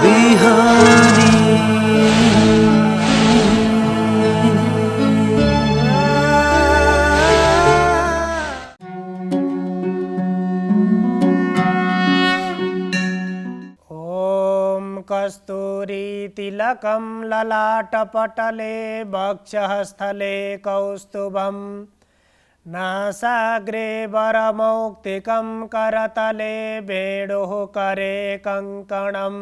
बिहानी। कस्तूरीतिलकं ललाटपटले वक्षःस्थले कौस्तुभं नासाग्रे वरमौक्तिकं करतले वेणुः करे कङ्कणं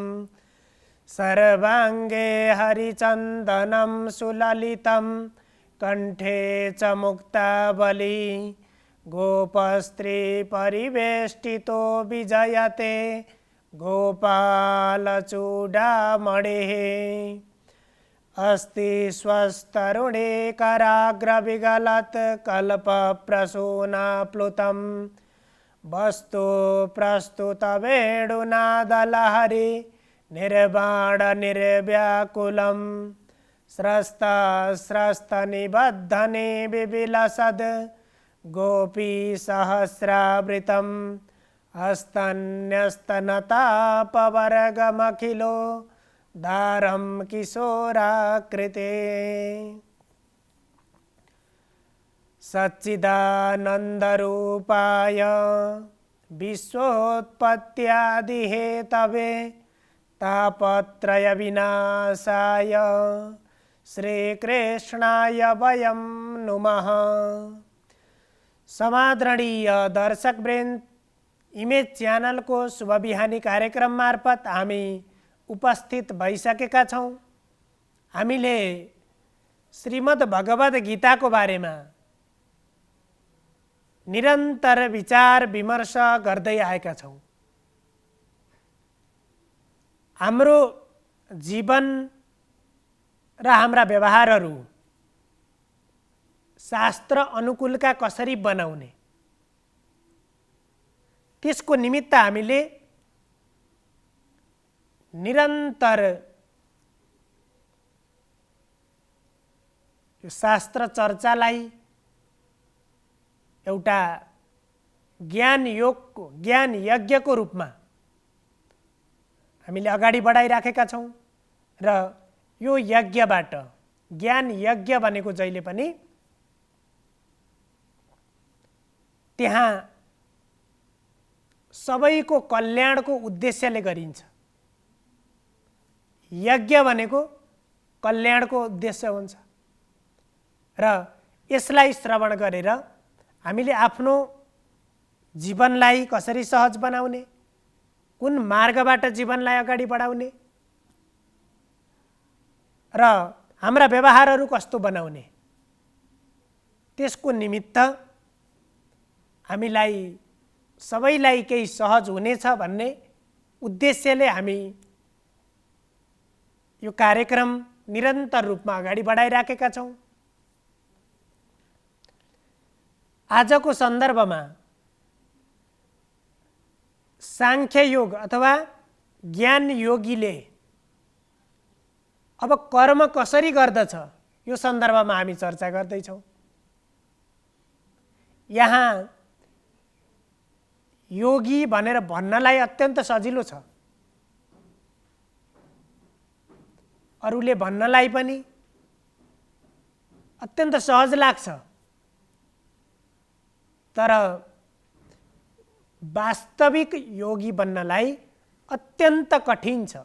सर्वाङ्गे हरिचन्दनं सुललितं कण्ठे च मुक्तावली गोपस्त्री परिवेष्टितो विजयते गोपालचूडामणिः अस्ति स्वस्तरुणे कराग्रविगलत् कल्पप्रसूनाप्लुतं वस्तु प्रस्तुतवेणुनादलहरि निर्वाणनिर्व्याकुलं स्रस्तनिबद्धने विविलसद् गोपीसहस्रावृतं हस्तन्यस्तनतापवर्गमखिलो दारं किशोराकृते सच्चिदानन्दरूपाय विश्वोत्पत्त्यादिहेतवे तापत्रयविनाशाय श्रीकृष्णाय वयं नुमः। समादरणीय दर्शकवृन्द, इमेज च्यानल को शुभ बिहानी कार्यक्रम मार्फत हामी उपस्थित भइसकेका छौं। हामीले श्रीमद् भगवद गीता को बारेमा निरन्तर विचार विमर्श गर्दै आएका छौं। हाम्रो जीवन र हाम्रा व्यवहारहरू शास्त्र अनुकूलका कसरी बनाउने, त्यसको निमित्त हामीले निरन्तर यो शास्त्र चर्चालाई एउटा ज्ञान यज्ञको रूपमा हामीले अगाडि बढाइराखेका छौं। र यो यज्ञबाट ज्ञान यज्ञ भनेको जहिले पनि त्यहाँ सबैको कल्याणको उद्देश्यले गरिन्छ। यज्ञ भनेको कल्याणको उद्देश्य हुन्छ र यसलाई श्रवण गरेर हामीले आफ्नो जीवनलाई कसरी सहज बनाउने, कुन मार्गबाट जीवनलाई अगाडि बढाउने र हाम्रा व्यवहारहरू कस्तो बनाउने, त्यसको निमित्त हामीलाई सबैलाई केही सहज हुनेछ भन्ने उद्देश्यले हामी यो कार्यक्रम निरन्तर रूपमा अगाडि बढाइराखेका छौं। आजको सन्दर्भमा सांख्य योग अथवा ज्ञान योगीले अब कर्म कसरी गर्दछ यो सन्दर्भमा हामी चर्चा गर्दैछौं। यहाँ योगी भनेर भन्नलाई अत्यन्त सजिलो छ, अरूले भन्नलाई पनि अत्यन्त सहज लाग्छ, तर वास्तविक योगी बन्नलाई अत्यन्त कठिन छ।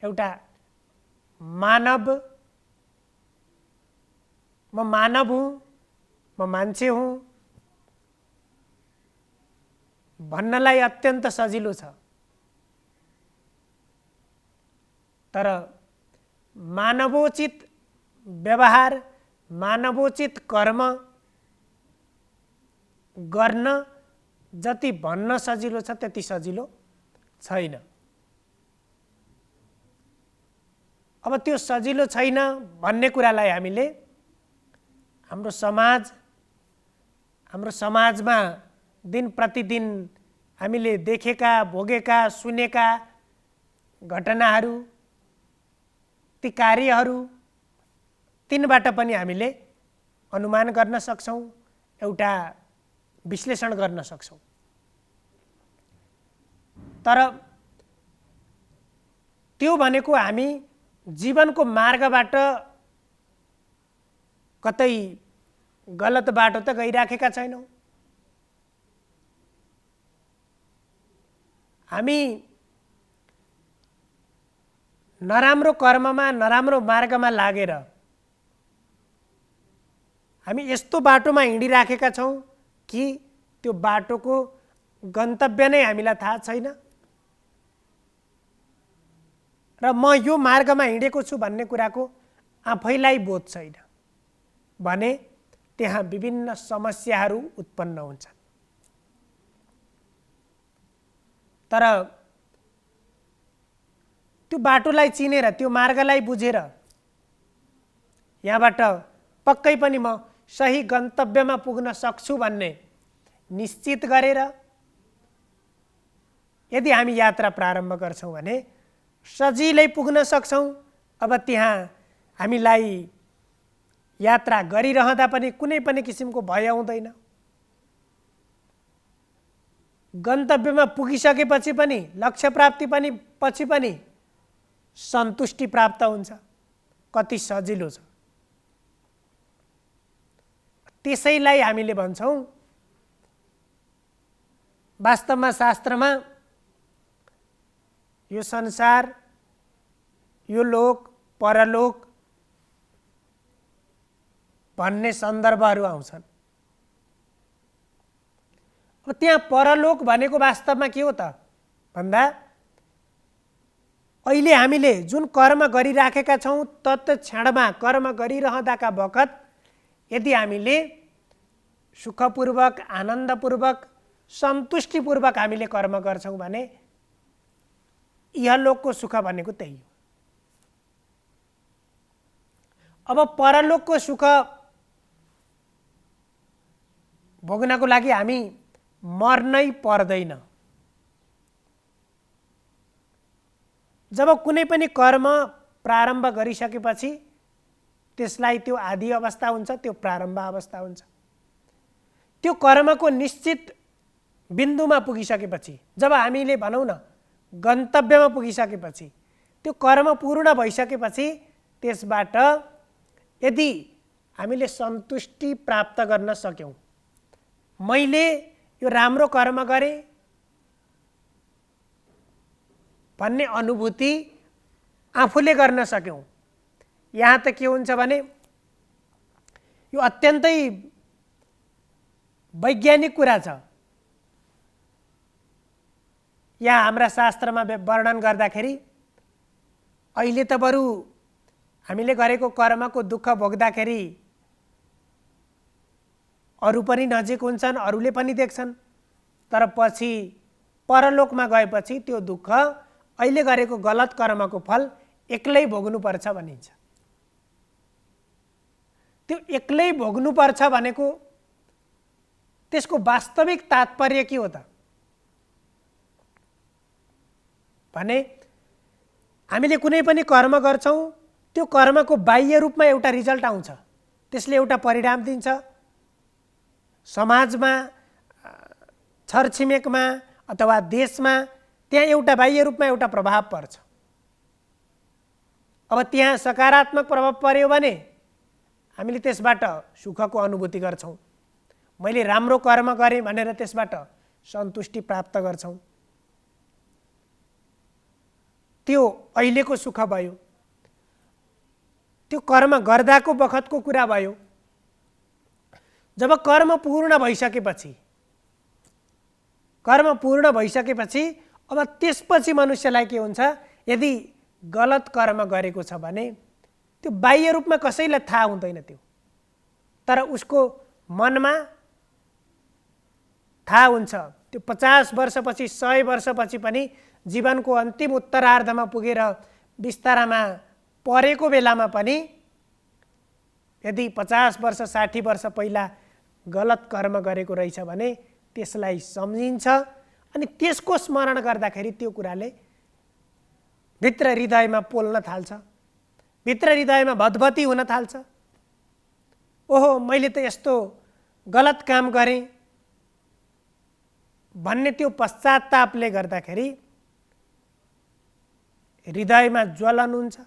एउटा मानव, म मानव हुँ, म मान्छे हुँ भन्नलाई अत्यन्त सजिलो छ, तर मानवोचित व्यवहार, मानवोचित कर्म गर्न जति भन्न सजिलो छ त्यति सजिलो छैन। अब त्यो सजिलो छैन भन्ने कुरालाई हामीले हाम्रो समाजमा दिन प्रतिदिन हामीले देखेका, भोगेका, सुनेका घटनाहरू, ती कार्यहरू, तिनबाट पनि हामीले अनुमान गर्न सक्छौं। एउटा विश्लेषण गर्न सक्छौँ। तर त्यो भनेको हामी जीवनको मार्गबाट कतै गलत बाटो त गइराखेका छैनौँ। हामी नराम्रो कर्ममा नराम्रो मार्गमा लागेर हामी यस्तो बाटोमा हिँडिराखेका छौँ कि त्यो बाटोको गन्तव्य नै हामीलाई थाहा छैन र म यो मार्गमा हिँडेको छु भन्ने कुराको आफैलाई बोध छैन भने त्यहाँ विभिन्न समस्याहरू उत्पन्न हुन्छन्। तर त्यो बाटोलाई चिनेर त्यो मार्गलाई बुझेर यहाँबाट पक्कै पनि म सही गन्तव्यमा पुग्न सक्छु भन्ने निश्चित गरेर यदि हामी यात्रा प्रारम्भ गर्छौँ भने सजिलै पुग्न सक्छौँ। अब त्यहाँ हामीलाई यात्रा गरिरहँदा पनि कुनै पनि किसिमको भय हुँदैन। गन्तव्यमा पुगिसकेपछि पनि लक्ष्य प्राप्ति पनि पछि पनि सन्तुष्टि प्राप्त हुन्छ। कति सजिलो छ। त्यसैलाई हामीले भन्छौँ वास्तवमा शास्त्रमा यो संसार, यो लोक, परलोक भन्ने सन्दर्भहरू आउँछन्। अब त्यहाँ परलोक भनेको वास्तवमा के हो त भन्दा अहिले हामीले जुन कर्म गरिराखेका छौँ तत्क्षणमा कर्म गरिरहँदाका बखत यदि हामीले सुखपूर्वक, आनन्दपूर्वक, सन्तुष्टिपूर्वक हामीले कर्म गर्छौँ भने इहलोकको सुख भनेको त्यही हो। अब परलोकको सुख भोग्नको लागि हामी मर्नै पर्दैन। जब कुनै पनि कर्म प्रारम्भ गरिसकेपछि त्यसलाई त्यो आदि अवस्था हुन्छ, त्यो प्रारम्भ अवस्था हुन्छ। त्यो कर्मको निश्चित बिन्दुमा पुगिसकेपछि, जब हामीले भनौँ न गन्तव्यमा पुगिसकेपछि, त्यो कर्म पूर्ण भइसकेपछि त्यसबाट यदि हामीले सन्तुष्टि प्राप्त गर्न सक्यौँ, मैले यो राम्रो कर्म गरेँ भन्ने अनुभूति आफूले गर्न सक्यौँ, यहाँ त के हुन्छ भने यो अत्यन्तै वैज्ञानिक कुरा छ। यहाँ हाम्रा शास्त्रमा वर्णन गर्दाखेरि अहिले त बरु हामीले गरेको कर्मको दुःख भोग्दाखेरि अरू पनि नजिक हुन्छन्, अरूले पनि देख्छन्। तर पछि परलोकमा गएपछि त्यो दुःख, अहिले गरेको गलत कर्मको फल एक्लै भोग्नुपर्छ भनिन्छ। त्यो एक्लै भोग्नुपर्छ भनेको त्यसको वास्तविक तात्पर्य के हो त भने हामीले कुनै पनि कर्म गर्छौँ, त्यो कर्मको बाह्य रूपमा एउटा रिजल्ट आउँछ, त्यसले एउटा परिणाम दिन्छ। समाजमा, छरछिमेकमा अथवा देशमा त्यहाँ एउटा बाह्य रूपमा एउटा प्रभाव पर्छ। अब त्यहाँ सकारात्मक प्रभाव पर्यो भने हामीले त्यसबाट सुखको अनुभूति गर्छौँ। मैले राम्रो कर्म गरेँ भनेर त्यसबाट सन्तुष्टि प्राप्त गर्छौँ। त्यो अहिलेको सुख भयो, त्यो कर्म गर्दाको बखतको कुरा भयो। जब कर्म पूर्ण भइसकेपछि अब त्यसपछि मनुष्यलाई के हुन्छ, यदि गलत कर्म गरेको छ भने त्यो बाह्य रूपमा कसैलाई थाहा हुँदैन त्यो, तर उसको मनमा थाहा हुन्छ। त्यो 50 वर्षपछि, 100 वर्षपछि पनि जीवनको अन्तिम उत्तरार्धमा पुगेर बिस्तारामा परेको बेलामा पनि यदि 50 वर्ष 60 वर्ष पहिला गलत कर्म गरेको रहेछ भने त्यसलाई सम्झिन्छ अनि त्यसको स्मरण गर्दाखेरि त्यो कुराले भित्र हृदयमा पोल्न थाल्छ, भित्र हृदयमा भदभती हुन थाल्छ। ओहो, मैले त यस्तो गलत काम गरेँ, भन्ने त्यो पश्चातापले गर्दाखेरि हृदयमा ज्वलन हुन्छ।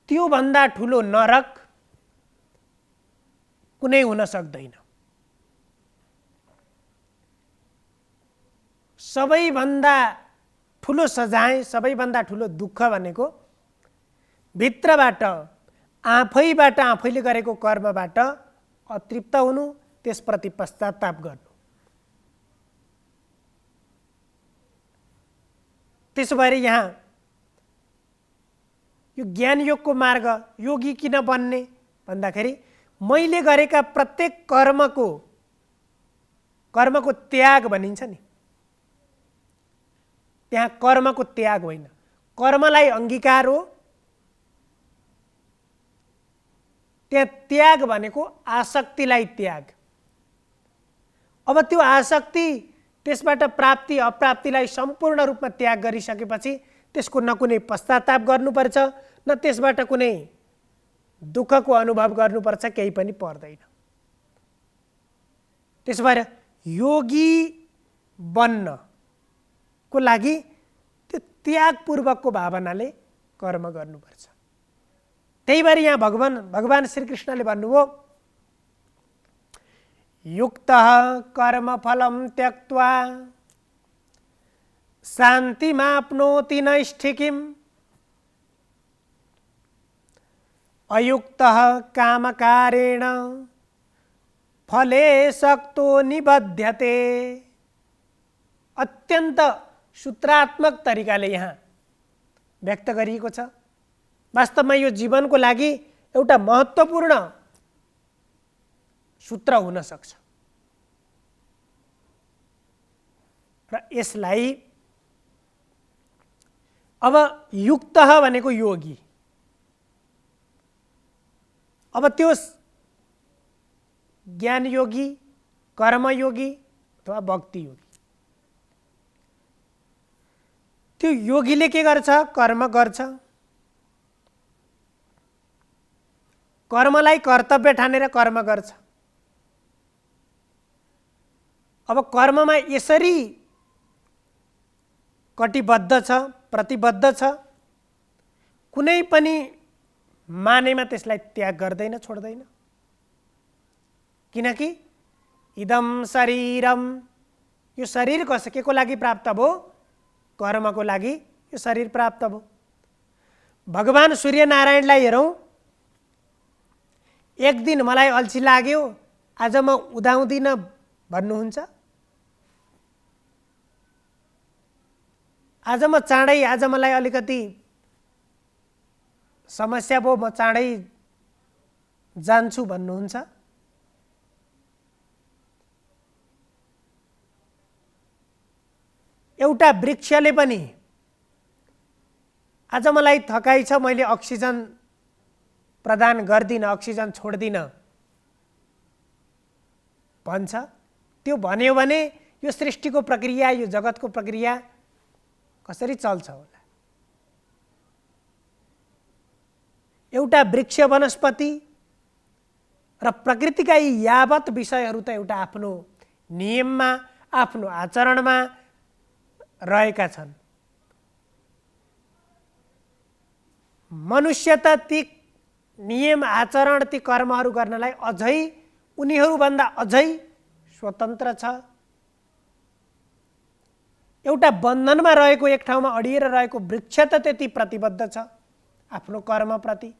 त्योभन्दा ठुलो नरक कुनै हुन सक्दैन। सबैभन्दा ठुलो सजाय, सबैभन्दा ठुलो दुःख भनेको भित्रबाट आफैबाट आफैले गरेको कर्मबाट अतृप्त हुनु, त्यसप्रति पश्चाताप गर्नु। त्यसो भएर यहाँ यो ज्ञान योगको मार्ग, योगी किन बन्ने भन्दाखेरि मैले गरेका प्रत्येक कर्मको त्याग भनिन्छ नि, त्यहाँ कर्मको त्याग होइन, कर्मलाई अंगीकार हो। त्यहाँ त्याग भनेको आसक्तिलाई त्याग। अब त्यो आसक्ति, त्यसबाट प्राप्ति अप्राप्तिलाई सम्पूर्ण रूपमा त्याग गरिसकेपछि त्यसको न कुनै पश्चाताप गर्नुपर्छ, न त्यसबाट कुनै दुःखको अनुभव गर्नुपर्छ, केही पनि पर्दैन। त्यसो भएर योगी बन्नको लागि त्यो त्यागपूर्वकको भावनाले कर्म गर्नुपर्छ। त्यही भएर यहाँ भगवान श्रीकृष्णले भन्नुभयो, युक्तः कर्मफलं त्यक्त्वा शान्तिमाप्नोति नैष्ठिकीम् अयुक्तः कामकारेण फले सक्तो निबध्यते। अत्यन्त सूत्रात्मक तरिकाले यहाँ व्यक्त गरिएको छ। वास्तवमा यो जीवनको लागि एउटा महत्त्वपूर्ण सूत्र हुन सक्छ र यसलाई अब युक्तः भनेको योगी, अब त्यो ज्ञान योगी, कर्मयोगी अथवा भक्ति योगी, त्यो योगीले के गर्छ? कर्म गर्छ। कर्मलाई कर्तव्य ठानेर कर्म गर्छ। अब कर्ममा यसरी कटिबद्ध छ, प्रतिबद्ध छ, कुनै पनि मानेमा त्यसलाई त्याग गर्दैन, छोड्दैन। किनकि इदम शरीरम, यो शरीर के को लागि प्राप्त भयो? कर्मको लागि यो शरीर प्राप्त भयो। भगवान सूर्यनारायणलाई हेरौँ, एक दिन मलाई अल्छी लाग्यो, आज म उदाउँदिन भन्नुहुन्छ? आज म चाँडै, आज मलाई अलिकति समस्या भयो, म चाँडै जान्छु भन्नुहुन्छ? एउटा वृक्षले पनि आज मलाई थकाइ छ, मैले अक्सिजन प्रदान गर्दिन, अक्सिजन छोड्दिन भन्छ। त्यो भन्यो भने यो सृष्टिको प्रक्रिया, यो जगतको प्रक्रिया कसरी चल्छ होला? एउटा वृक्ष, वनस्पति र प्रकृतिका यी यावत विषयहरू त एउटा आफ्नो नियममा, आफ्नो आचरणमा रहेका छन्। मनुष्य त ती नियम, आचरण, ती कर्महरू गर्नलाई अझै उनीहरूभन्दा अझै स्वतन्त्र छ। एउटा बन्धनमा रहेको, एक ठाउँमा अडिएर रहेको वृक्ष त त्यति प्रतिबद्ध छ आफ्नो कर्मप्रति।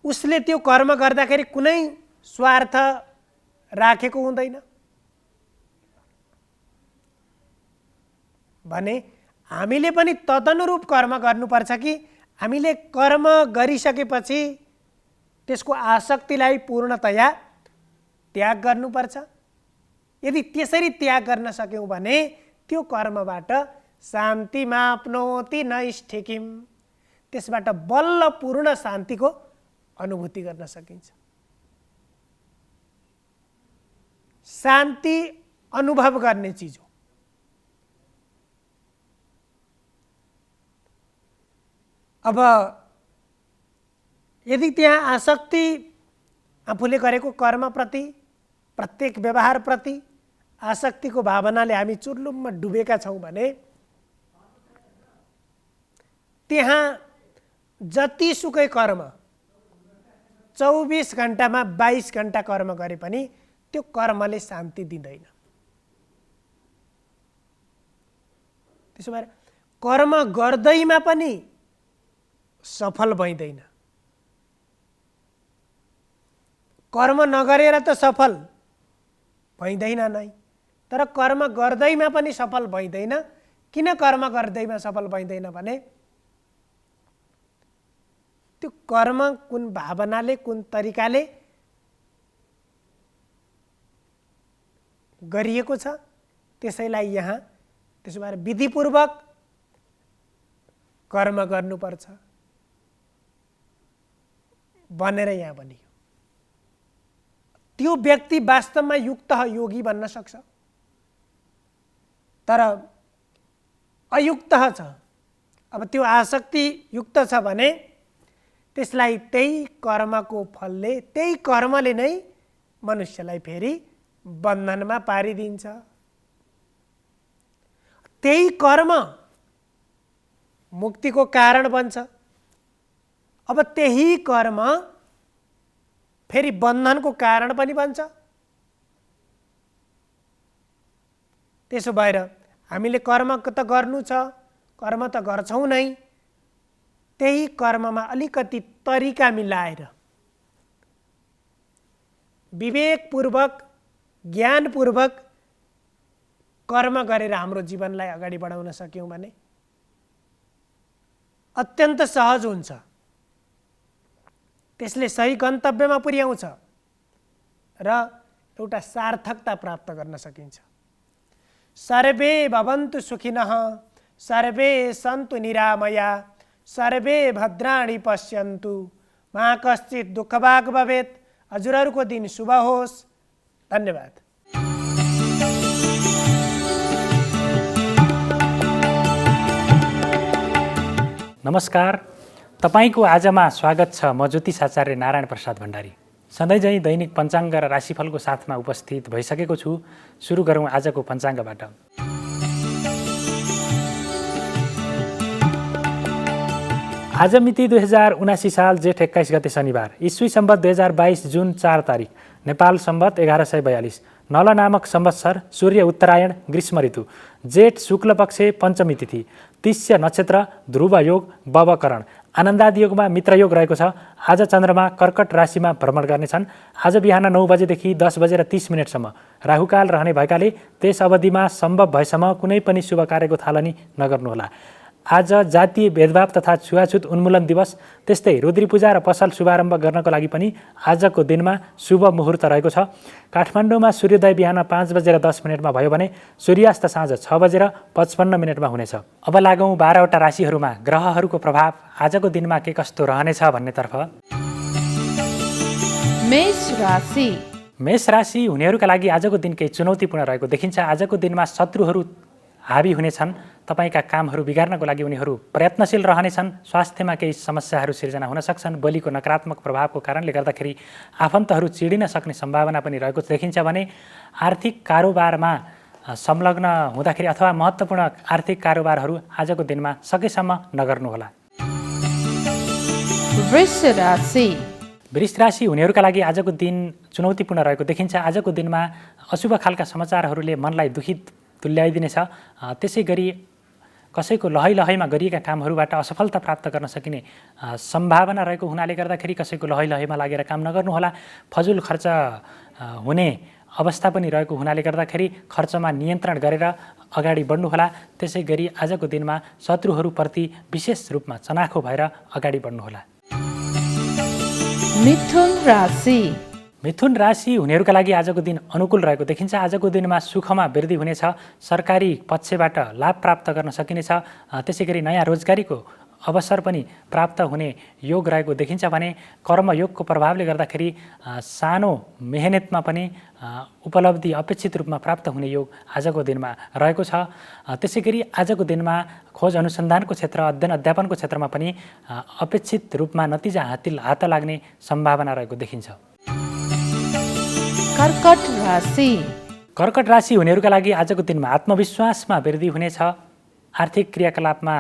उसले त्यो कर्म गर्दाखेरि कुनै स्वार्थ राखेको हुँदैन भने हामीले पनि तदनुरूप कर्म गर्नुपर्छ कि हामीले कर्म गरिसकेपछि त्यसको आसक्तिलाई पूर्णतया त्याग गर्नुपर्छ। यदि त्यसरी त्याग गर्न सक्यौँ भने त्यो कर्मबाट शान्तिमाप्नोति नैष्ठिकीम्, त्यसबाट बल्ल पूर्ण शान्तिको अनुभूति गर्न सकिन्छ। शान्ति अनुभव गर्ने चिज हो। अब यदि त्यहाँ आसक्ति आफूले गरेको कर्मप्रति प्रत्येक व्यवहारप्रति आसक्तिको भावनाले हामी चुर्लुममा डुबेका छौँ भने त्यहाँ जतिसुकै कर्म 24 घण्टामा 22 घण्टा कर्म गरे पनि त्यो कर्मले शान्ति दिँदैन। त्यसो भएर कर्म गर्दैमा पनि सफल भइँदैन। कर्म नगरेर त सफल भइँदैन नै, तर कर्म गर्दैमा पनि सफल भइँदैन। किन कर्म गर्दैमा सफल भइँदैन भने त्यो कर्म कुन भावनाले कुन तरिकाले गरिएको छ त्यसैलाई यहाँ त्यसो भएर विधिपूर्वक कर्म गर्नुपर्छ भनेर यहाँ भनियो। त्यो व्यक्ति वास्तवमा युक्त योगी बन्न सक्छ, तर अयुक्त छ। अब त्यो आसक्ति युक्त छ भने त्यसलाई त्यही कर्मको फलले त्यही कर्मले नै मनुष्यलाई फेरि बन्धनमा पारिदिन्छ। त्यही कर्म मुक्तिको कारण बन्छ। अब त्यही कर्म फेरि बन्धनको कारण पनि बन्छ। त्यसो भएर हामीले कर्म त गर्नु छ, कर्म त गर्छौँ नै, त्यही कर्ममा अलिकति तरिका मिलाएर विवेकपूर्वक ज्ञानपूर्वक कर्म गरेर हाम्रो जीवनलाई अगाडि बढाउन सक्यौँ भने अत्यन्त सहज हुन्छ। त्यसले सही गन्तव्यमा पुर्याउँछ र एउटा सार्थकता प्राप्त गर्न सकिन्छ। सर्वे भवन्तु सुखिनः, सर्वे सन्तु निरामया, सर्वे भद्राणि पश्यन्तु, मा कश्चित् दुःखभाग् भवेत्। हजुरहरूको दिन शुभ होस्। धन्यवाद। नमस्कार, तपाईको आजमा स्वागत छ। म ज्योतिष आचार्य नारायण प्रसाद भण्डारी सधैँझै दैनिक पञ्चाङ्ग र राशिफलको साथमा उपस्थित भइसकेको छु। सुरु गरौँ आजको पञ्चाङ्गबाट। आज मिति 2079 साल जेठ 21 गते शनिबार, ईस्वी सम्वत 2022 जुन 4 तारिक, नेपाल सम्वत 1142, नल नामक संवत्सर, सूर्य उत्तरायण, ग्रीष्म ऋतु, जेठ शुक्ल पक्ष पञ्चमी तिथि, तिष्य नक्षत्र, ध्रुव योग, बवकरण, आनन्दादि योगमा मित्र योग रहेको छ। आज चन्द्रमा कर्कट राशिमा भ्रमण गर्नेछन्। आज बिहान 9 बजेदेखि 10 बजेर 30 मिनटसम्म राहुकाल रहने भएकाले त्यस अवधिमा सम्भव भएसम्म कुनै पनि शुभ कार्यको थालनी नगर्नुहोला। आज जातीय भेदभाव तथा छुवाछुत उन्मूलन दिवस, त्यस्तै रुद्री पूजा र पसल शुभारम्भ गर्नको लागि पनि आजको दिनमा शुभ मुहुर्त रहेको छ। काठमाडौँमा सूर्योदय बिहान 5 बजेर 10 मिनटमा भयो भने सूर्यास्त साँझ 6 बजेर 55 मिनटमा हुनेछ। अब लागौँ 12वटा राशिहरूमा ग्रहहरूको प्रभाव आजको दिनमा के कस्तो रहनेछ भन्नेतर्फ। मेष राशि हुनेहरूका लागि आजको दिन केही चुनौतीपूर्ण रहेको देखिन्छ। आजको दिनमा शत्रुहरू हावी हुनेछन्। तपाईका कामहरू बिगार्नको लागि उनीहरू प्रयत्नशील रहनेछन्। स्वास्थ्यमा केही समस्याहरू सिर्जना हुन सक्छन्। बलिको नकारात्मक प्रभावको कारणले गर्दाखेरि आफन्तहरू चिडिन सक्ने सम्भावना पनि रहेको देखिन्छ भने आर्थिक कारोबारमा संलग्न हुँदाखेरि अथवा महत्त्वपूर्ण आर्थिक कारोबारहरू आजको दिनमा सकेसम्म नगर्नुहोला। वृष राशि हुनेहरूका लागि आजको दिन चुनौतीपूर्ण रहेको देखिन्छ। आजको दिनमा अशुभ खालका समाचारहरूले मनलाई दुखित तुल्याइदिनेछ। त्यसै गरी कसैको लहैलहैमा गरिएका कामहरूबाट असफलता प्राप्त गर्न सकिने सम्भावना रहेको हुनाले गर्दाखेरि कसैको लहैलहैमा लागेर काम नगर्नुहोला। फजुल खर्च हुने अवस्था पनि रहेको हुनाले गर्दाखेरि खर्चमा नियन्त्रण गरेर अगाडि बढ्नुहोला। त्यसै गरी आजको दिनमा शत्रुहरूप्रति विशेष रूपमा चनाखो भएर अगाडि बढ्नुहोला। मिथुन राशि हुनेहरूका लागि आजको दिन अनुकूल रहेको देखिन्छ। आजको दिनमा सुखमा वृद्धि हुनेछ। सरकारी पक्षबाट लाभ प्राप्त गर्न सकिनेछ। त्यसै गरी नयाँ रोजगारीको अवसर पनि प्राप्त हुने योग रहेको देखिन्छ भने कर्मयोगको प्रभावले गर्दाखेरि सानो मेहनतमा पनि उपलब्धि अपेक्षित रूपमा प्राप्त हुने योग आजको दिनमा रहेको छ। त्यसै गरी आजको दिनमा खोज अनुसन्धानको क्षेत्र, अध्ययन अध्यापनको क्षेत्रमा पनि अपेक्षित रूपमा नतिजा हात लाग्ने सम्भावना रहेको देखिन्छ। कर्कट राशि। कर्कट राशि हुनेहरूका लागि आजको दिनमा आत्मविश्वासमा वृद्धि हुनेछ। आर्थिक क्रियाकलापमा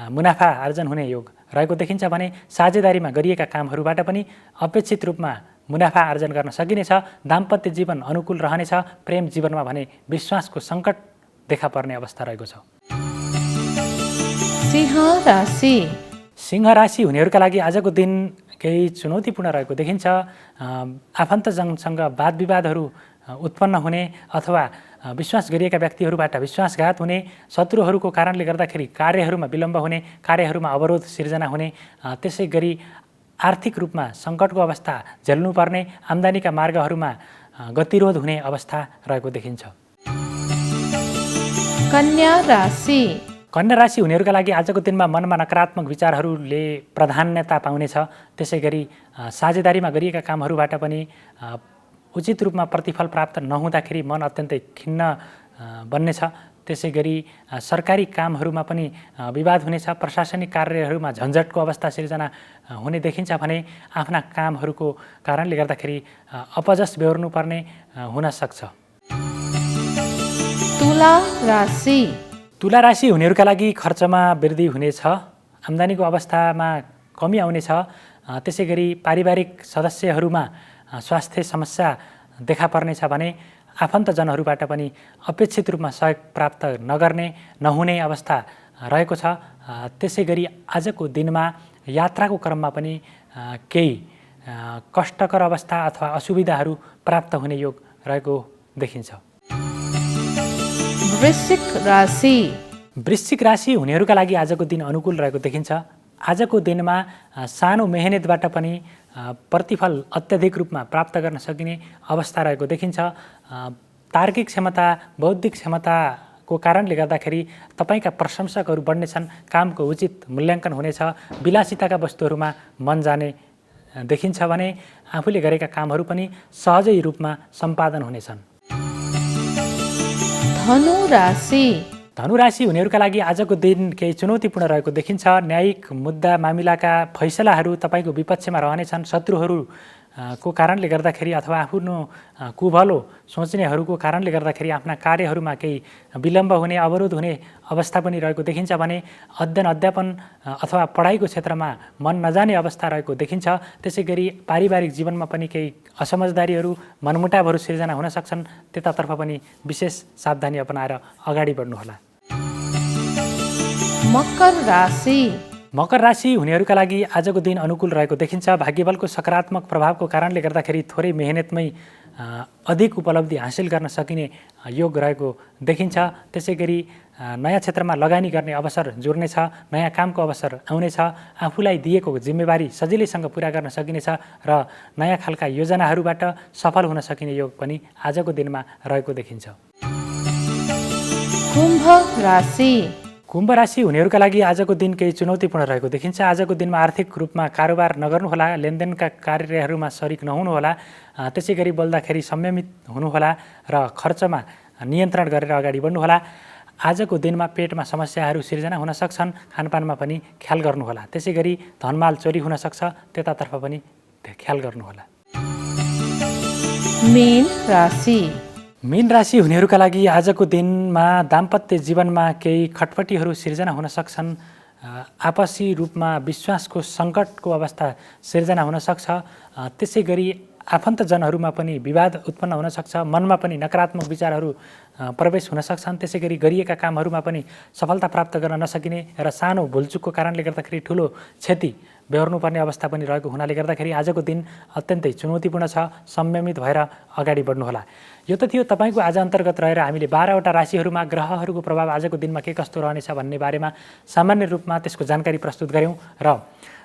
मुनाफा आर्जन हुने योग रहेको देखिन्छ भने साझेदारीमा गरिएका कामहरूबाट पनि अपेक्षित रूपमा मुनाफा आर्जन गर्न सकिनेछ। दाम्पत्य जीवन अनुकूल रहनेछ। प्रेम जीवनमा भने विश्वासको सङ्कट देखा पर्ने अवस्था रहेको छ। सिंह राशि। सिंह राशि हुनेहरूका लागि आजको दिन केही चुनौतीपूर्ण रहेको देखिन्छ। आफन्तजनसँग वाद विवादहरू उत्पन्न हुने अथवा विश्वास गरिएका व्यक्तिहरूबाट विश्वासघात हुने, शत्रुहरूको कारणले गर्दाखेरि कार्यहरूमा विलम्ब हुने, कार्यहरूमा अवरोध सिर्जना हुने, त्यसै गरी आर्थिक रूपमा सङ्कटको अवस्था झेल्नुपर्ने, आम्दानीका मार्गहरूमा गतिरोध हुने अवस्था रहेको देखिन्छ। कन्या राशि। कन्या राशि हुनेहरूका लागि आजको दिनमा मनमा नकारात्मक विचारहरूले प्राधान्यता पाउनेछ। त्यसै गरी साझेदारीमा गरिएका कामहरूबाट पनि उचित रूपमा प्रतिफल प्राप्त नहुँदाखेरि मन अत्यन्तै खिन्न बन्नेछ। त्यसै गरी सरकारी कामहरूमा पनि विवाद हुनेछ। प्रशासनिक कार्यहरूमा झन्झटको अवस्था सिर्जना हुने देखिन्छ भने आफ्ना कामहरूको कारणले गर्दाखेरि अपजस बेहोर्नुपर्ने हुन सक्छ। तुला राशि। तुला राशि हुनेहरूका लागि खर्चमा वृद्धि हुनेछ। आम्दानीको अवस्थामा कमी आउनेछ। त्यसै गरी पारिवारिक सदस्यहरूमा स्वास्थ्य समस्या देखा पर्नेछ भने आफन्तजनहरूबाट पनि अपेक्षित रूपमा सहयोग प्राप्त नहुने अवस्था रहेको छ। त्यसै गरी आजको दिनमा यात्राको क्रममा पनि केही कष्टकर अवस्था अथवा असुविधाहरू प्राप्त हुने योग रहेको देखिन्छ। वृश्चिक राशि। वृश्चिक राशि हुनेहरूका लागि आजको दिन अनुकूल रहेको देखिन्छ। आजको दिनमा सानो मेहनतबाट पनि प्रतिफल अत्याधिक रूपमा प्राप्त गर्न सकिने अवस्था रहेको देखिन्छ। तार्किक क्षमता, बौद्धिक क्षमताको कारणले गर्दाखेरि तपाईँका प्रशंसकहरू बढ्नेछन्। कामको उचित मूल्याङ्कन हुनेछ। विलासिताका वस्तुहरूमा मन जाने देखिन्छ भने आफूले गरेका कामहरू पनि सहजै रूपमा सम्पादन हुनेछन्। धनु राशि। धनु राशि हुनेहरूका लागि आजको दिन केही चुनौतीपूर्ण रहेको देखिन्छ। न्यायिक मुद्दा मामिलाका फैसलाहरू तपाईँको विपक्षमा रहनेछन्। शत्रुहरूको कारणले गर्दाखेरि अथवा आफ्नो कुभलो सोच्नेहरूको कारणले गर्दाखेरि आफ्ना कार्यहरूमा केही विलम्ब हुने, अवरोध हुने अवस्था पनि रहेको देखिन्छ भने अध्ययन अध्यापन अथवा पढाइको क्षेत्रमा मन नजाने अवस्था रहेको देखिन्छ। त्यसै गरी पारिवारिक जीवनमा पनि केही असमझदारीहरू, मनमुटावहरू सिर्जना हुन सक्छन्। त्यतातर्फ पनि विशेष सावधानी अपनाएर अगाडि बढ्नुहोला। मकर राशि। मकर राशि हुनेहरूका लागि आजको दिन अनुकूल रहेको देखिन्छ। भाग्यबलको सकारात्मक प्रभावको कारणले गर्दाखेरि थोरै मेहनतमै अधिक उपलब्धि हासिल गर्न सकिने योग रहेको देखिन्छ। त्यसै गरी नयाँ क्षेत्रमा लगानी गर्ने अवसर जुर्नेछ। नयाँ कामको अवसर आउनेछ। आफूलाई दिएको जिम्मेवारी सजिलैसँग पुरा गर्न सकिनेछ र नयाँ खालका योजनाहरूबाट सफल हुन सकिने योग पनि आजको दिनमा रहेको देखिन्छ। कुम्भ राशि। कुम्भ राशि हुनेहरूका लागि आजको दिन केही चुनौतीपूर्ण रहेको देखिन्छ। आजको दिनमा आर्थिक रूपमा कारोबार नगर्नुहोला। लेनदेनका कार्यहरूमा सरिक नहुनुहोला। त्यसै गरी बोल्दाखेरि संयमित हुनुहोला र खर्चमा नियन्त्रण गरेर अगाडि बढ्नुहोला। आजको दिनमा पेटमा समस्याहरू सिर्जना हुन सक्छन्। खानपानमा पनि ख्याल गर्नुहोला। त्यसै गरी धनमाल चोरी हुन सक्छ। त्यतातर्फ पनि ख्याल गर्नुहोला। मीन राशि। मीन राशि हुनेहरूका लागि आजको दिनमा दाम्पत्य जीवनमा केही खटपटीहरू सिर्जना हुन सक्छन्। आपसी रूपमा विश्वासको सङ्कटको अवस्था सिर्जना हुन सक्छ। त्यसै गरी आफन्तजनहरूमा पनि विवाद उत्पन्न हुन सक्छ। मनमा पनि नकारात्मक विचारहरू प्रवेश हुन सक्छन्। त्यसै गरी गरिएका कामहरूमा पनि सफलता प्राप्त गर्न नसकिने र सानो भुलचुकको कारणले गर्दाखेरि ठुलो क्षति बेहोर्नुपर्ने अवस्था पनि रहेको हुनाले गर्दाखेरि आजको दिन अत्यन्तै चुनौतीपूर्ण छ। संयमित भएर अगाडि बढ्नुहोला। यो त थियो तपाईँको आज अन्तर्गत रहेर हामीले 12वटा राशिहरूमा ग्रहहरूको प्रभाव आजको दिनमा के कस्तो रहनेछ भन्ने बारेमा सामान्य रूपमा त्यसको जानकारी प्रस्तुत गऱ्यौँ र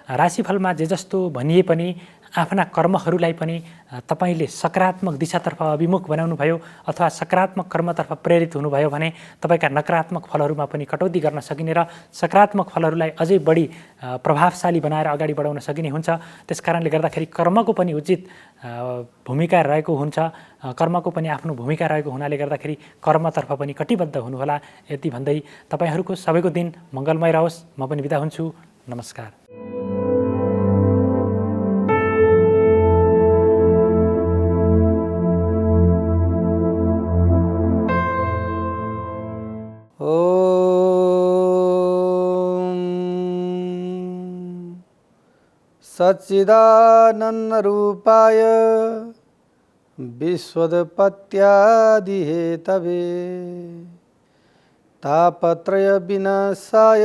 राशिफलमा जे जस्तो भनिए पनि आफ्ना कर्महरूलाई पनि तपाईले सकारात्मक दिशातर्फ अभिमुख बनाउनुभयो अथवा सकारात्मक कर्मतर्फ प्रेरित हुनुभयो भने तपाईका नकारात्मक फलहरूमा पनि कटौती गर्न सकिने र सकारात्मक फलहरूलाई अझै बढी प्रभावशाली बनाएर अगाडि बढाउन सकिने हुन्छ। त्यसकारणले गर्दाखेरि कर्मको पनि उचित भूमिका रहेको हुन्छ। कर्मको पनि आफ्नो भूमिका रहेको हुनाले गर्दाखेरि कर्मतर्फ पनि कटिबद्ध हुनुहोला। यति भन्दै तपाईहरूको सबैको दिन मङ्गलमय रहोस्। म पनि बिदा हुन्छु। नमस्कार। सच्चिदानन्दरूपाय विश्वोत्पत्त्यादिहेतवे तापत्रयविनाशाय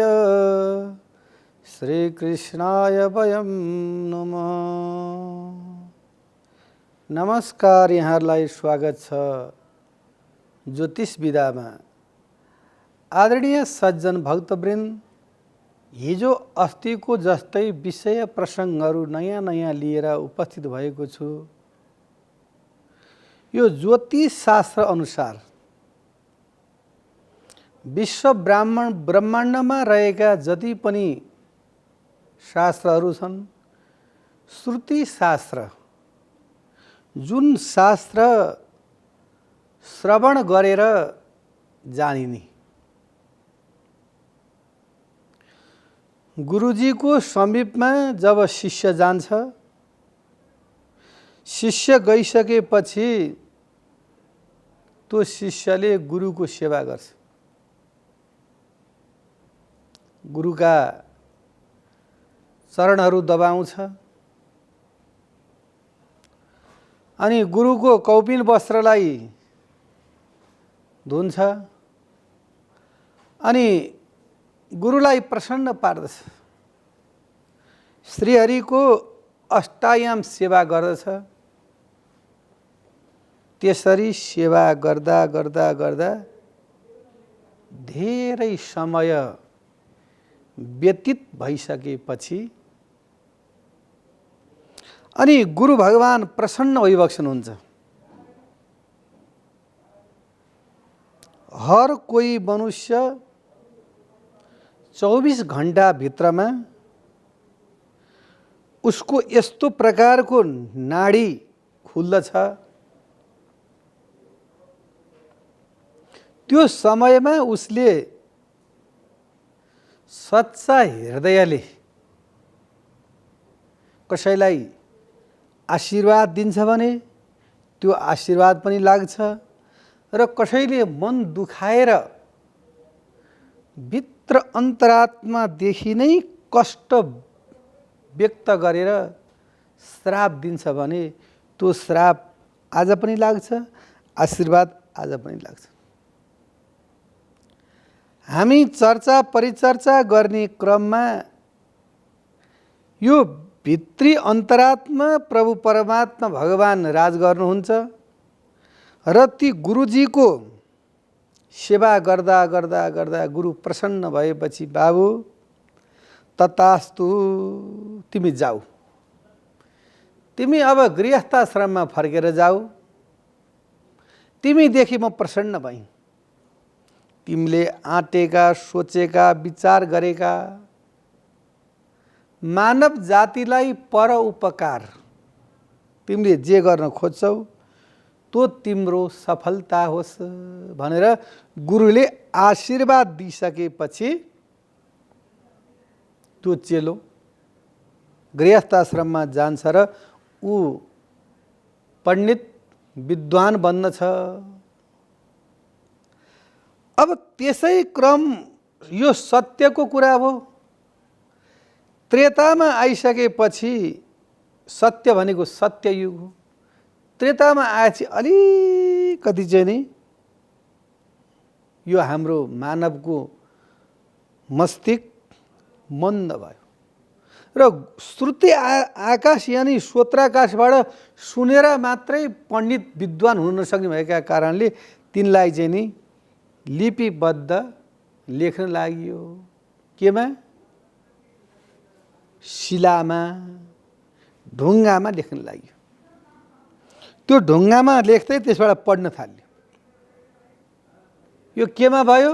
श्रीकृष्णाय वयं नमः। नमस्कार, यहाँहरूलाई स्वागत छ ज्योतिष विधामा। आदरणीय सज्जन भक्तवृन्द, हिजो अस्तिको जस्तै विषय प्रसङ्गहरू नयाँ नयाँ लिएर उपस्थित भएको छु। यो ज्योतिष शास्त्र अनुसार विश्व ब्रह्माण्डमा रहेका जति पनि शास्त्रहरू छन्, श्रुति शास्त्र, जुन शास्त्र श्रवण गरेर जानिने, गुरुजीको समीपमा जब शिष्य जान्छ, शिष्य गइसकेपछि त्यो शिष्यले गुरुको सेवा गर्छ। गुरुका चरणहरू दबाउँछ अनि गुरुको कौपिन वस्त्रलाई धुन्छ अनि गुरुलाई प्रसन्न पार्दछ। श्रीहरिको अष्टायाम सेवा गर्दछ। त्यसरी सेवा गर्दा गर्दा गर्दा धेरै समय व्यतीत भइसकेपछि अनि गुरु भगवान प्रसन्न भइबक्सनुहुन्छ। हर कोही मनुष्य 24 घण्टा भित्रमा उसको यस्तो प्रकारको नाडी खुल्दछ, त्यो समयमा उसले सच्चा हृदयले कसैलाई आशीर्वाद दिन्छ भने त्यो आशीर्वाद पनि लाग्छ र कसैले मन दुखाएर भित्र अन्तरात्मादेखि नै कष्ट व्यक्त गरेर श्राप दिन्छ भने त्यो श्राप आज पनि लाग्छ, आशीर्वाद आज पनि लाग्छ। हामी चर्चा परिचर्चा गर्ने क्रममा यो भित्री अन्तरात्मा प्रभु परमात्मा भगवान राज गर्नुहुन्छ र ती गुरुजीको सेवा गर्दा गर्दा गर्दा गुरु प्रसन्न भएपछि, बाबु ततास्तु, तिमी जाऊ, तिमी अब गृहस्थाश्रममा फर्केर जाऊ, तिमीदेखि म प्रसन्न भएँ। तिमीले आँटेका, सोचेका, विचार गरेका मानव जातिलाई पर उपकार तिमीले जे गर्न खोज्छौ त्यो तिम्रो सफलता होस् भनेर गुरुले आशीर्वाद दिइसकेपछि त्यो चेलो गृहस्थाश्रममा जान्छ र ऊ पण्डित विद्वान बन्दछ। अब त्यसै क्रम यो सत्यको कुरा हो। त्रेतामा आइसकेपछि सत्य भनेको सत्ययुग हो। त्रेतामा आएपछि अलिकति चाहिँ नि यो हाम्रो मानवको मस्तिष्क मन्द भयो र श्रुति आकाश यानी श्रोत्राकाशबाट सुनेर मात्रै पण्डित विद्वान हुन नसक्ने भएका कारणले तिनलाई चाहिँ नि लिपिबद्ध लेख्न लागियो। केमा? शिलामा, ढुङ्गामा लेख्न लाग्यो। त्यो ढुङ्गामा लेख्दै त्यसबाट पढ्न थाल्यो। यो केमा भयो?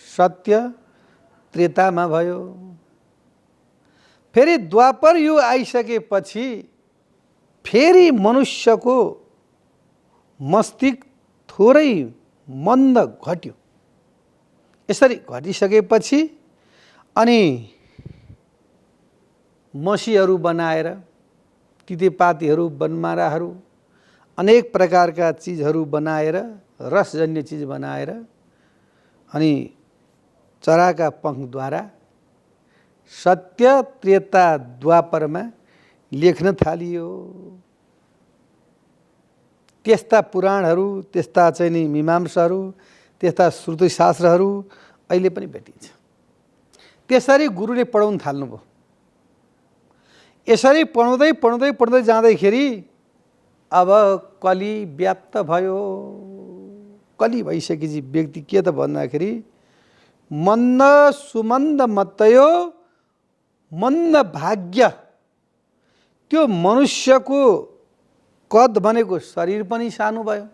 सत्य त्रेतामा भयो। फेरि द्वापर युग आइसकेपछि फेरि मनुष्यको मस्तिष्क थोरै मन्द घट्यो। यसरी घटिसकेपछि अनि मसीहरू बनाएर, तितेपातीहरू, बनमाराहरू, अनेक प्रकारका चिजहरू बनाएर, रसजन्य चिज बनाएर अनि चराका पङ्खद्वारा सत्य त्रेता द्वापरमा लेख्न थालियो। त्यस्ता पुराणहरू, त्यस्ता चाहिँ नि मीमांसाहरू, त्यस्ता श्रुतिशास्त्रहरू अहिले पनि भेटिन्छ। त्यसरी गुरुले पढाउन थाल्नुभयो। यसरी पढाउँदै पढाउँदै पढ्दै जाँदाखेरि अब कली व्याप्त भयो। कली भइसकेपछि व्यक्ति के त भन्दाखेरि मन्द सुमन्द मत्तयो मन्द भाग्य। त्यो मनुष्यको कद भनेको शरीर पनि सानो भयो,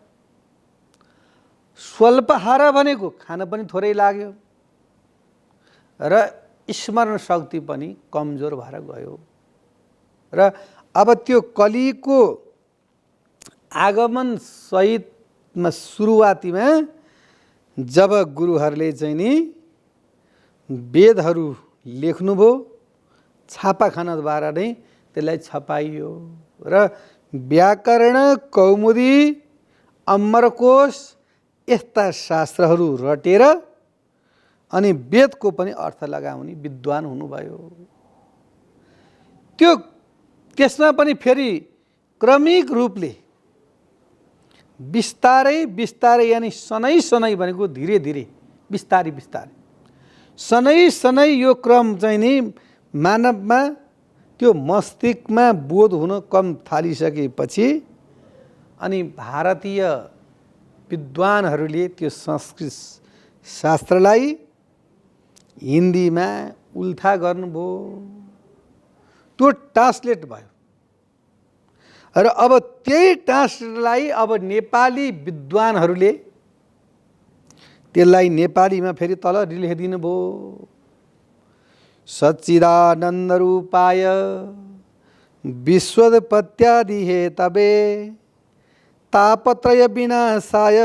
स्वल्पहार भनेको खान पनि थोरै लाग्यो र स्मरण शक्ति पनि कमजोर भएर गयो। र अब त्यो कलीको आगमन सहितमा सुरुवातीमा जब गुरुहरूले चाहिँ नि वेदहरू लेख्नुभयो, छापाखानाद्वारा नै त्यसलाई छपाइयो र व्याकरण, कौमुदी, अमरकोश यस्ता शास्त्रहरू रटेर अनि वेदको पनि अर्थ लगाउने विद्वान हुनुभयो। त्यसमा पनि फेरि क्रमिक रूपले बिस्तारै बिस्तारै यानि सनै सनै भनेको धीरे धीरे बिस्तारै बिस्तारै सनै सनै यो क्रम चाहिँ नि मानवमा त्यो मस्तिष्कमा बोध हुन कम थालिसकेपछि अनि भारतीय विद्वानहरूले त्यो संस्कृत शास्त्रलाई हिन्दीमा उल्था गर्नुभयो। त्यो ट्रान्सलेट भयो र अब त्यही ट्रान्सलेटलाई अब नेपाली विद्वानहरूले त्यसलाई नेपालीमा फेरि तल लेखिदिनु भयो। सच्चिदानन्द रूपाय विश्वोत्पत्त्यादि हेतवे तापत्रय विनाशाय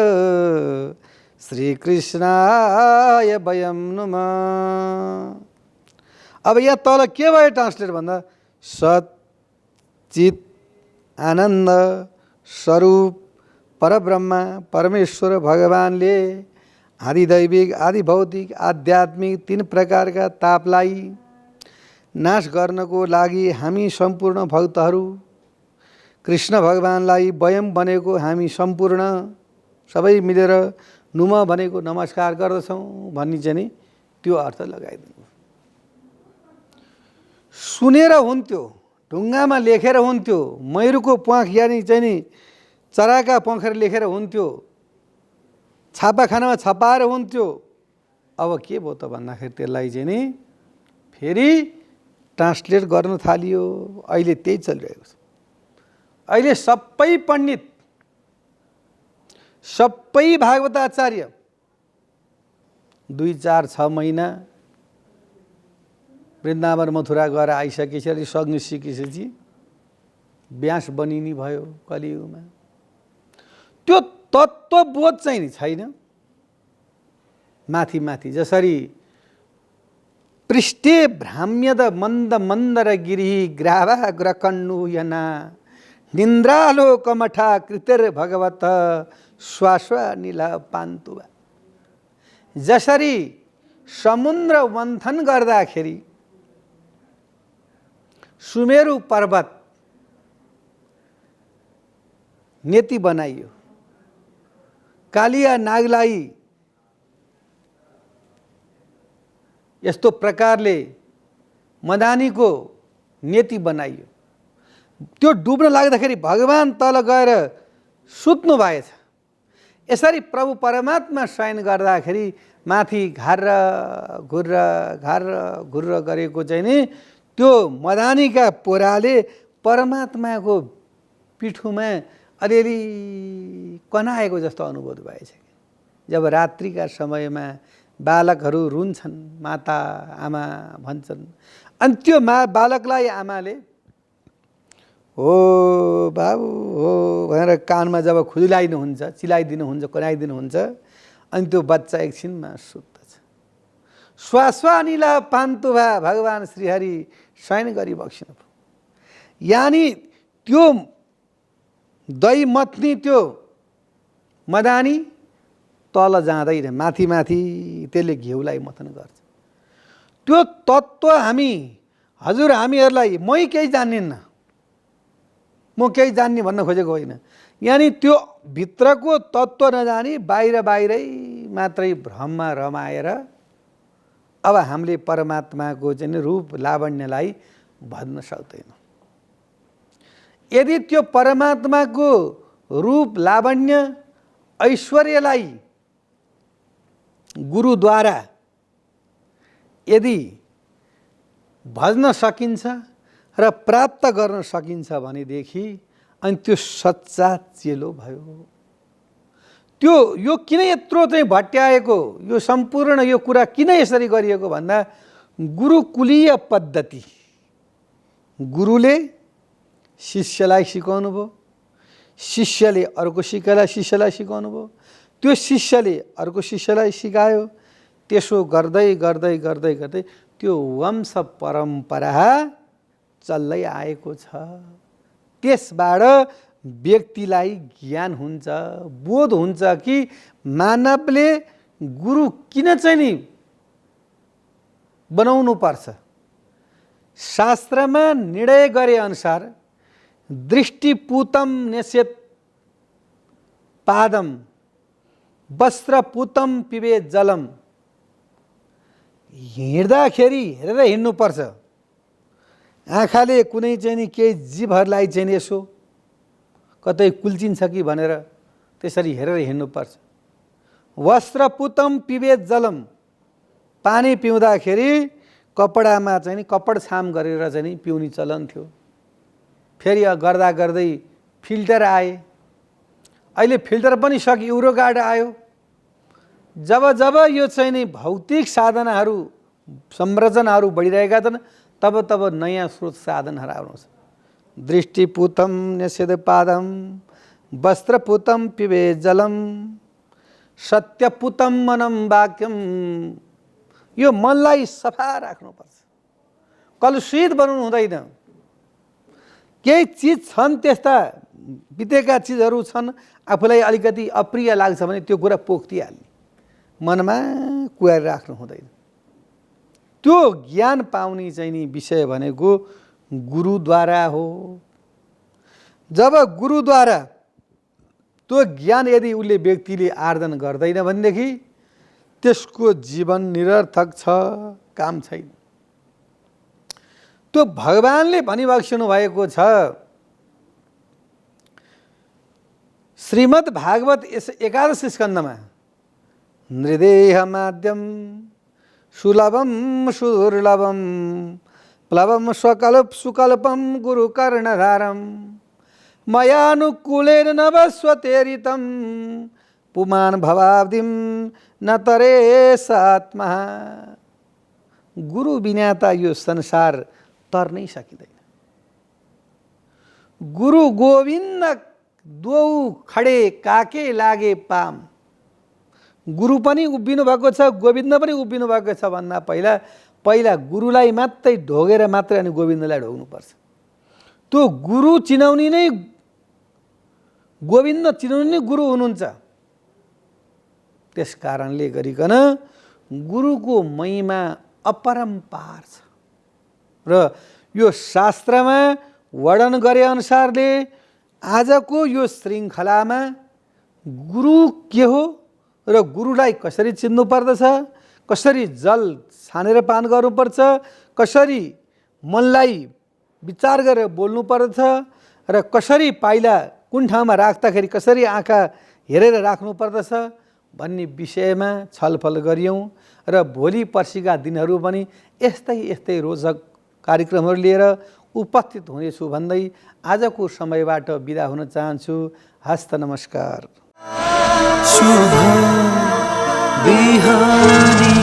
श्रीकृष्णाय वयं नुमः। अब यहाँ तल के भयो ट्रान्सलेट भन्दा सत चित आनन्द स्वरूप परब्रह्म परमेश्वर भगवानले आदिदैविक आदि भौतिक आध्यात्मिक तीन प्रकारका तापलाई नाश गर्नको लागि हामी सम्पूर्ण भक्तहरू कृष्ण भगवानलाई वयम भनेको हामी सम्पूर्ण सबै मिलेर नुम भनेको नमस्कार गर्दछौँ भन्ने चाहिँ नि त्यो अर्थ लगाइदिनु। सुनेर हुन्थ्यो, ढुङ्गामा लेखेर हुन्थ्यो, मयूरको प्वाख यानि चाहिँ नि चराका पङ्खेर लेखेर हुन्थ्यो, छापाखानामा छपाएर हुन्थ्यो। अब के भयो त भन्दाखेरि त्यसलाई चाहिँ नि फेरि ट्रान्सलेट गर्न थालियो। अहिले त्यही चलिरहेको छ। अहिले सबै पण्डित, सबै भागवताचार्य 2, 4, 6 महिना वृन्दावन मथुरा गएर आइसकेपछि सक्नु सिकेपछि व्यास बनिनी भयो कलियुगमा। त्यो तत्त्वबोध चाहिँ नि छैन। माथि माथि जसरी पृष्ठे भ्राम्यद मन्द मन्दर गिरि ग्राभाग्र कन्नु यना निन्द्रालोकमठा कृतिर भगवत श्वास नीला पान्तुवा। जसरी समुद्र मन्थन गर्दाखेरि सुमेरु पर्वत नेति बनाइयो, कालिया नागलाई यस्तो प्रकारले मदानीको नेति बनाइयो। त्यो डुब्न लाग्दाखेरि भगवान तल गएर सुत्नु भएछ। यसरी प्रभु परमात्मा शयन गर्दाखेरि माथि घार्र घुर्र गरेको चाहिँ नि त्यो मदानीका पोराले परमात्माको पिठोमा अलिअलि कनाएको जस्तो अनुभूति भएछ। जब रात्रिका समयमा बालकहरू रुन्छन्, माता आमा भन्छन्, अनि त्यो बालकलाई आमाले हो बाबु हो भनेर कानमा जब खुजुलाइदिनुहुन्छ, चिलाइदिनुहुन्छ, कराइदिनुहुन्छ, अनि त्यो बच्चा एकछिनमा सुत्दछ। स्वास्वानिला पान्तुभा भगवान् श्रीहरि शयन गरी बक्सिनु। यानि त्यो दही मथ्नी त्यो मदानी तल जाँदैन, माथि माथि त्यसले घिउलाई मथन गर्छ। त्यो तत्त्व हामीहरूलाई मै केही जान्दिनँ, म केही जान्ने भन्न खोजेको होइन। यानि त्यो भित्रको तत्त्व नजानी बाहिरै मात्रै भ्रममा रमाएर अब हामीले परमात्माको चाहिँ रूप लावण्यलाई भन्न सक्दैनौँ। यदि त्यो परमात्माको रूप लावण्य ऐश्वर्यलाई गुरुद्वारा यदि भज्न सकिन्छ र प्राप्त गर्न सकिन्छ भनेदेखि अनि त्यो सच्चा चेलो भयो। त्यो यो किन यत्रो चाहिँ भट्याएको, यो सम्पूर्ण यो कुरा किन यसरी गरिएको भन्दा गुरुकुलीय पद्धति। गुरुले शिष्यलाई सिकाउनु भयो, शिष्यले अर्को शिष्यलाई सिकाउनु भयो, त्यो शिष्यले अर्को शिष्यलाई सिकायो। त्यसो गर्दै गर्दै गर्दै गर्दै त्यो वंश परम्परा चल्दै आएको छ। त्यसबाट व्यक्तिलाई ज्ञान हुन्छ, बोध हुन्छ कि मानवले गुरु किन चाहिँ नि बनाउनु पर्छ। शास्त्रमा निर्णय गरे अनुसार दृष्टिपूतम नेसेत पादम वस्त्रपूतम पिबे जलम। हिँड्दाखेरि हेरेर हिँड्नुपर्छ। आँखाले कुनै चाहिँ नि केही जीवहरूलाई चाहिँ यसो कतै कुल्चिन्छ कि भनेर त्यसरी हेरेर हिँड्नुपर्छ। वस्त्रपूतम पिबे जलम, पानी पिउँदाखेरि कपडामा चाहिँ नि कपड छाम गरेर चाहिँ नि पिउने चलन थियो। फेरि गर्दा गर्दै फिल्टर आए, अहिले फिल्टर पनि सक्यो, युरोगार्ड आयो। जब जब यो चाहिँ नि भौतिक साधनाहरू संरचनाहरू बढिरहेका छन् तब तब नयाँ स्रोत साधनहरू आउँछ। दृष्टिपूतम नेसेद पादम वस्त्रपूतम पिबे जलम सत्यपूतम मनम वाक्यम। यो मनलाई सफा राख्नुपर्छ, कलुषित बनाउनु हुँदैन। केही चिज छन् त्यस्ता बितेका चिजहरू छन्, आफूलाई अलिकति अप्रिय लाग्छ भने त्यो कुरा पोख्दिहाल्ने, मनमा कुहाएर राख्नु हुँदैन। त्यो ज्ञान पाउने चाहिँ नि विषय भनेको गुरुद्वारा हो। जब गुरुद्वारा त्यो ज्ञान यदि उसले व्यक्तिले आर्जन गर्दैन भनेदेखि त्यसको जीवन निरर्थक छ, काम छैन। त्यो भगवानले भनिबक्सनु भएको छ। श्रीमद् भागवत 11 स्कन्धमा नृदेह माध्यम सुलभम सुदुर्लभम प्लवम स्वकल्प सुकल्पम गुरु कर्णधारम मयानुकूलेन नवस्वतेरितम पुमान भवाब्दिम न तरे सात्मा। गुरु बिना त यो संसार तर्नै सकिँदैन। गुरु गोविन्द दो खडे काके लागे पाम। गुरु पनि उभिनु भएको छ, गोविन्द पनि उभिनु भएको छ भन्दा पहिला गुरुलाई मात्रै ढोगेर मात्रै अनि गोविन्दलाई ढोग्नुपर्छ। त्यो गुरु चिनाउने नै गोविन्द चिनाउने नै गुरु हुनुहुन्छ। त्यस कारणले गरिकन गुरुको महिमा अपरम्पार छ र यो शास्त्रमा वर्णन गरे अनुसारले आजको यो श्रृङ्खलामा गुरु के हो र गुरुलाई कसरी चिन्नु पर्दछ, कसरी जल छानेर पान गर्नुपर्छ, कसरी मनलाई विचार गरेर बोल्नु पर्दछ र कसरी पाइला कुन ठाउँमा राख्दाखेरि कसरी आँखा हेरेर राख्नु पर्दछ भन्ने विषयमा छलफल गरियौँ। र भोलि पर्सिका दिनहरू पनि यस्तै रोचक कार्यक्रमहरू लिएर उपस्थित हुनेछु भन्दै आजको समयबाट बिदा हुन चाहन्छु। हस्त नमस्कार। शुभ बिहानी।